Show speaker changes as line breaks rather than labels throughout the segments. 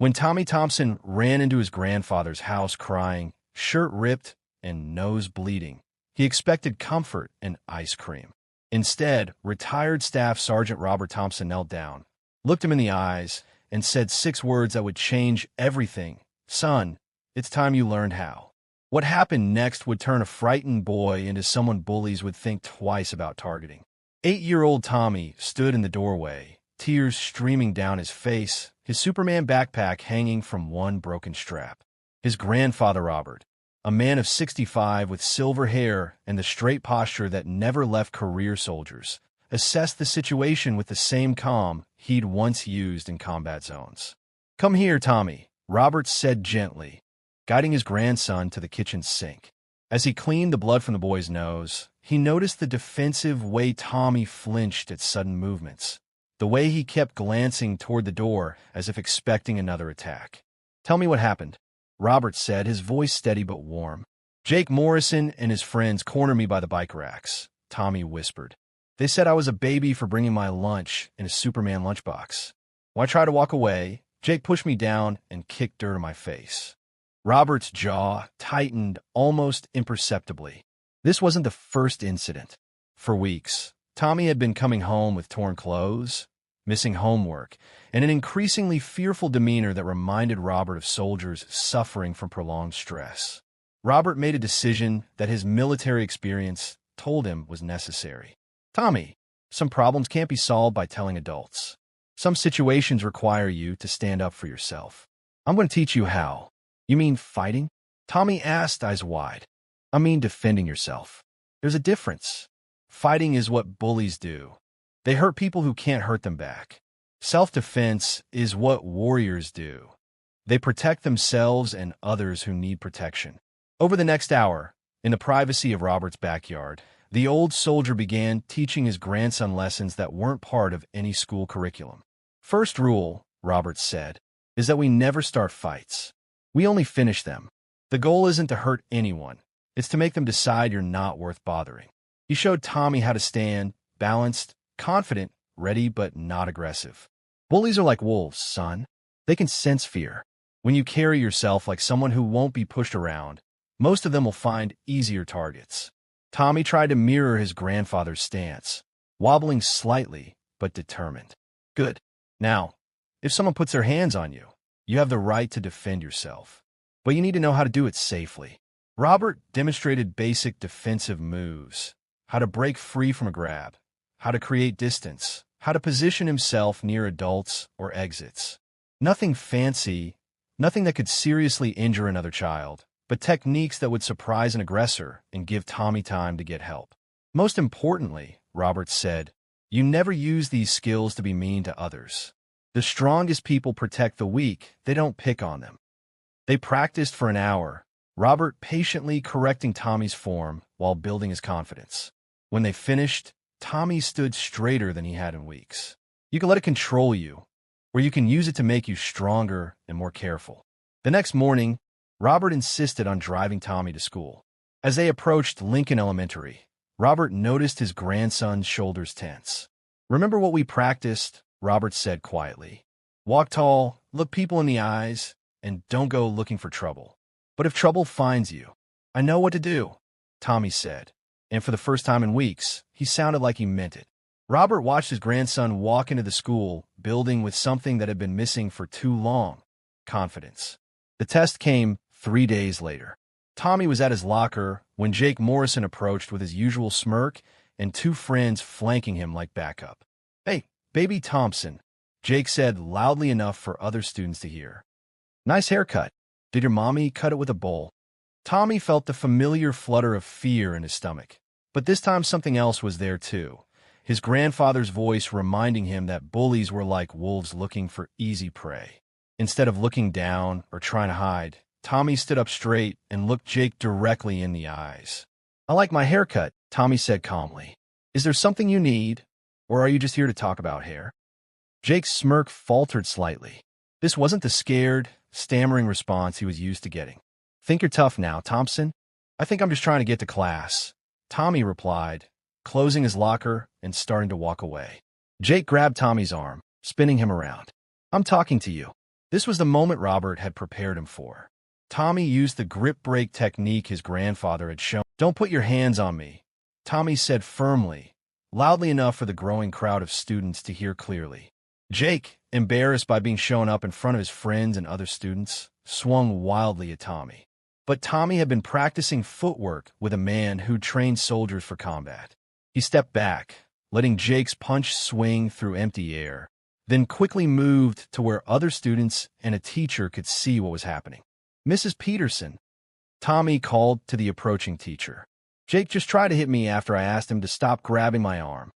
When Tommy Thompson ran into his grandfather's house crying, shirt ripped and nose bleeding, he expected comfort and ice cream. Instead, retired Staff Sergeant Robert Thompson knelt down, looked him in the eyes, and said 6 words that would change everything. "Son, it's time you learned how." What happened next would turn a frightened boy into someone bullies would think twice about targeting. 8-year-old Tommy stood in the doorway, tears streaming down his face, his Superman backpack hanging from one broken strap. His grandfather Robert, a man of 65 with silver hair and the straight posture that never left career soldiers, assessed the situation with the same calm he'd once used in combat zones. "Come here, Tommy," Robert said gently, guiding his grandson to the kitchen sink. As he cleaned the blood from the boy's nose, he noticed the defensive way Tommy flinched at sudden movements, the way he kept glancing toward the door as if expecting another attack. "Tell me what happened," Robert said, his voice steady but warm. "Jake Morrison and his friends cornered me by the bike racks," Tommy whispered. "They said I was a baby for bringing my lunch in a Superman lunchbox. When I tried to walk away, Jake pushed me down and kicked dirt in my face." Robert's jaw tightened almost imperceptibly. This wasn't the first incident. For weeks, Tommy had been coming home with torn clothes, missing homework, and an increasingly fearful demeanor that reminded Robert of soldiers suffering from prolonged stress. Robert made a decision that his military experience told him was necessary. "Tommy, some problems can't be solved by telling adults. Some situations require you to stand up for yourself. I'm going to teach you how." "You mean fighting?" Tommy asked, eyes wide. "I mean defending yourself. There's a difference. Fighting is what bullies do. They hurt people who can't hurt them back. Self-defense is what warriors do. They protect themselves and others who need protection." Over the next hour, in the privacy of Robert's backyard, the old soldier began teaching his grandson lessons that weren't part of any school curriculum. "First rule," Robert said, "is that we never start fights. We only finish them. The goal isn't to hurt anyone. It's to make them decide you're not worth bothering." He showed Tommy how to stand, balanced, confident, ready but not aggressive. "Bullies are like wolves, son. They can sense fear. When you carry yourself like someone who won't be pushed around, most of them will find easier targets." Tommy tried to mirror his grandfather's stance, wobbling slightly but determined. "Good. Now, if someone puts their hands on you, you have the right to defend yourself. But you need to know how to do it safely." Robert demonstrated basic defensive moves: how to break free from a grab, how to create distance, how to position himself near adults or exits. Nothing fancy, nothing that could seriously injure another child, but techniques that would surprise an aggressor and give Tommy time to get help. "Most importantly," Robert said, "you never use these skills to be mean to others. The strongest people protect the weak, they don't pick on them." They practiced for an hour, Robert patiently correcting Tommy's form while building his confidence. When they finished, Tommy stood straighter than he had in weeks. You can let it control you, or you can use it to make you stronger and more careful. The next morning, Robert insisted on driving Tommy to school. As they approached Lincoln Elementary, Robert noticed his grandson's shoulders tense. "Remember what we practiced?" Robert said quietly. "Walk tall, look people in the eyes, and don't go looking for trouble. But if trouble finds you, I know what to do," Tommy said. And for the first time in weeks, he sounded like he meant it. Robert watched his grandson walk into the school building with something that had been missing for too long: confidence. The test came 3 days later. Tommy was at his locker when Jake Morrison approached with his usual smirk and 2 friends flanking him like backup. "Hey, baby Thompson," Jake said loudly enough for other students to hear. "Nice haircut. Did your mommy cut it with a bowl?" Tommy felt the familiar flutter of fear in his stomach. But this time something else was there too. His grandfather's voice reminding him that bullies were like wolves looking for easy prey. Instead of looking down or trying to hide, Tommy stood up straight and looked Jake directly in the eyes. "I like my haircut," Tommy said calmly. "Is there something you need, or are you just here to talk about hair?" Jake's smirk faltered slightly. This wasn't the scared, stammering response he was used to getting. "Think you're tough now, Thompson?" "I think I'm just trying to get to class," Tommy replied, closing his locker and starting to walk away. Jake grabbed Tommy's arm, spinning him around. "I'm talking to you. This was the moment Robert had prepared him for. Tommy used the grip break technique his grandfather had shown. "Don't put your hands on me," Tommy said firmly, loudly enough for the growing crowd of students to hear clearly. Jake, embarrassed by being shown up in front of his friends and other students, swung wildly at Tommy. But Tommy had been practicing footwork with a man who trained soldiers for combat. He stepped back, letting Jake's punch swing through empty air, then quickly moved to where other students and a teacher could see what was happening. "Mrs. Peterson," Tommy called to the approaching teacher. "Jake just tried to hit me after I asked him to stop grabbing my arm."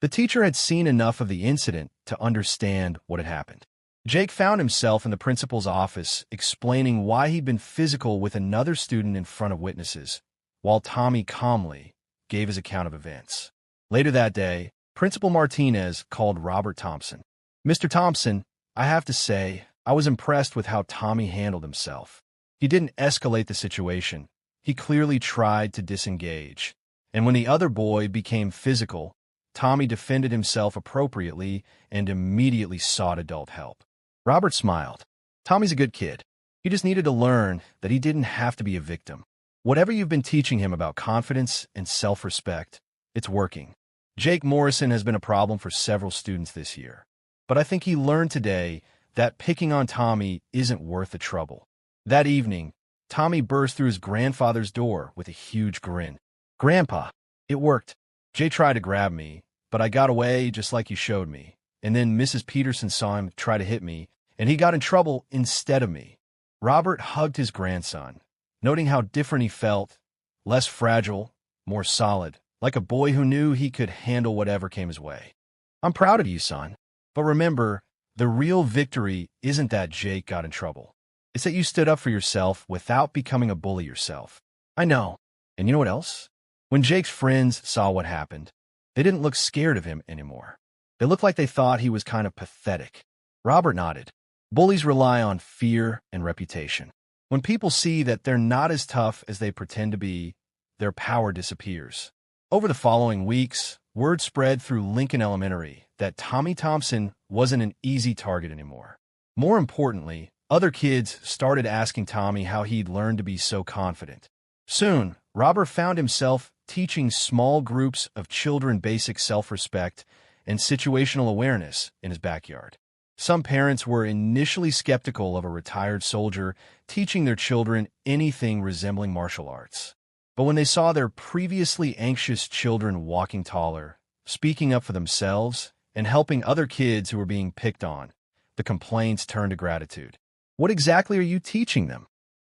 The teacher had seen enough of the incident to understand what had happened. Jake found himself in the principal's office explaining why he'd been physical with another student in front of witnesses, while Tommy calmly gave his account of events. Later that day, Principal Martinez called Robert Thompson. "Mr. Thompson, I have to say, I was impressed with how Tommy handled himself. He didn't escalate the situation. He clearly tried to disengage. And when the other boy became physical, Tommy defended himself appropriately and immediately sought adult help." Robert smiled. "Tommy's a good kid. He just needed to learn that he didn't have to be a victim. Whatever you've been teaching him about confidence and self-respect, it's working. Jake Morrison has been a problem for several students this year. But I think he learned today that picking on Tommy isn't worth the trouble." That evening, Tommy burst through his grandfather's door with a huge grin. "Grandpa, it worked. Jay tried to grab me, but I got away just like you showed me. And then Mrs. Peterson saw him try to hit me, and he got in trouble instead of me." Robert hugged his grandson, noting how different he felt, less fragile, more solid, like a boy who knew he could handle whatever came his way. "I'm proud of you, son. But remember, the real victory isn't that Jake got in trouble. It's that you stood up for yourself without becoming a bully yourself." "I know. And you know what else? When Jake's friends saw what happened, they didn't look scared of him anymore. They looked like they thought he was kind of pathetic." Robert nodded. Bullies rely on fear and reputation. When people see that they're not as tough as they pretend to be, their power disappears. Over the following weeks, word spread through Lincoln Elementary that Tommy Thompson wasn't an easy target anymore. More importantly, other kids started asking Tommy how he'd learned to be so confident. Soon, Robert found himself teaching small groups of children basic self-respect and situational awareness in his backyard. Some parents were initially skeptical of a retired soldier teaching their children anything resembling martial arts. But when they saw their previously anxious children walking taller, speaking up for themselves, and helping other kids who were being picked on, the complaints turned to gratitude. "What exactly are you teaching them?"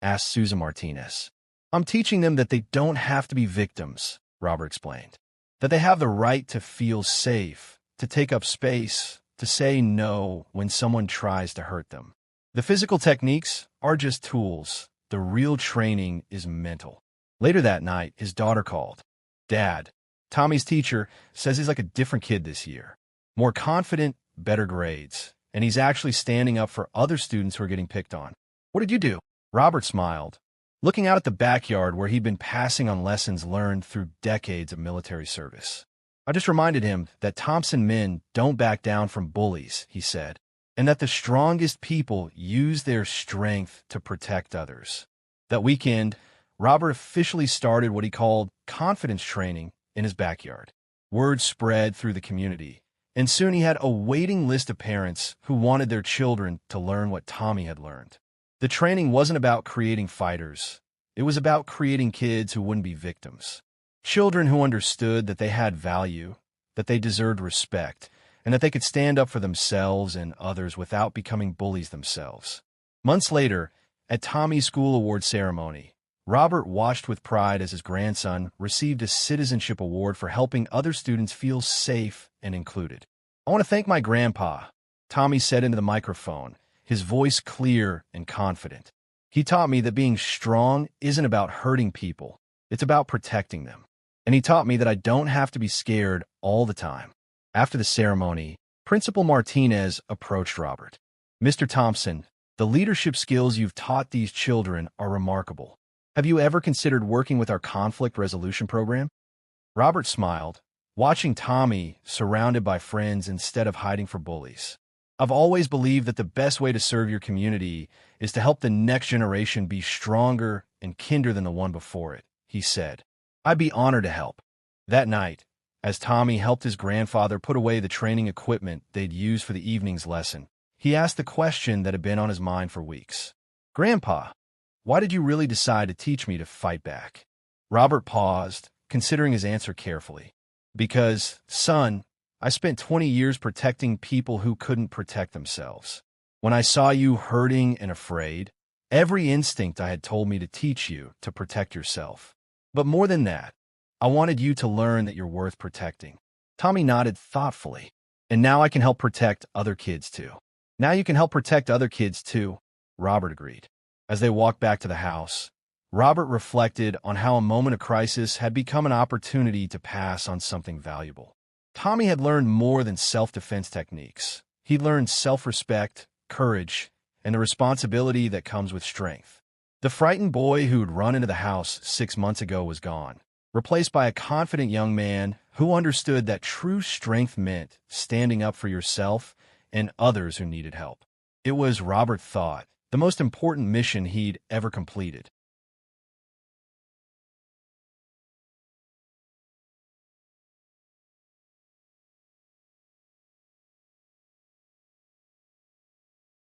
asked Susan Martinez. "I'm teaching them that they don't have to be victims," Robert explained. "That they have the right to feel safe, to take up space, to say no when someone tries to hurt them. The physical techniques are just tools. The real training is mental." Later that night, his daughter called. "Dad, Tommy's teacher says he's like a different kid this year. More confident, better grades. And he's actually standing up for other students who are getting picked on. What did you do?" Robert smiled, looking out at the backyard where he'd been passing on lessons learned through decades of military service. "I just reminded him that Thompson men don't back down from bullies," he said, "and that the strongest people use their strength to protect others." That weekend, Robert officially started what he called confidence training in his backyard. Word spread through the community, and soon he had a waiting list of parents who wanted their children to learn what Tommy had learned. The training wasn't about creating fighters. It was about creating kids who wouldn't be victims. Children who understood that they had value, that they deserved respect, and that they could stand up for themselves and others without becoming bullies themselves. Months later, at Tommy's school award ceremony, Robert watched with pride as his grandson received a citizenship award for helping other students feel safe and included. "I want to thank my grandpa," Tommy said into the microphone, his voice clear and confident. "He taught me that being strong isn't about hurting people, it's about protecting them. And he taught me that I don't have to be scared all the time." After the ceremony, Principal Martinez approached Robert. "Mr. Thompson, the leadership skills you've taught these children are remarkable. Have you ever considered working with our conflict resolution program?" Robert smiled, watching Tommy surrounded by friends instead of hiding for bullies. I've always believed that the best way to serve your community is to help the next generation be stronger and kinder than the one before it, he said. I'd be honored to help. That night, as Tommy helped his grandfather put away the training equipment they'd use for the evening's lesson, he asked the question that had been on his mind for weeks. Grandpa, why did you really decide to teach me to fight back? Robert paused, considering his answer carefully. Because, son, I spent 20 years protecting people who couldn't protect themselves. When I saw you hurting and afraid, every instinct I had told me to teach you to protect yourself. But more than that, I wanted you to learn that you're worth protecting. Tommy nodded thoughtfully. And now I can help protect other kids too. Now you can help protect other kids too, Robert agreed. As they walked back to the house, Robert reflected on how a moment of crisis had become an opportunity to pass on something valuable. Tommy had learned more than self-defense techniques. He learned self-respect, courage, and the responsibility that comes with strength. The frightened boy who'd run into the house 6 months ago was gone, replaced by a confident young man who understood that true strength meant standing up for yourself and others who needed help. It was, Robert thought, the most important mission he'd ever completed.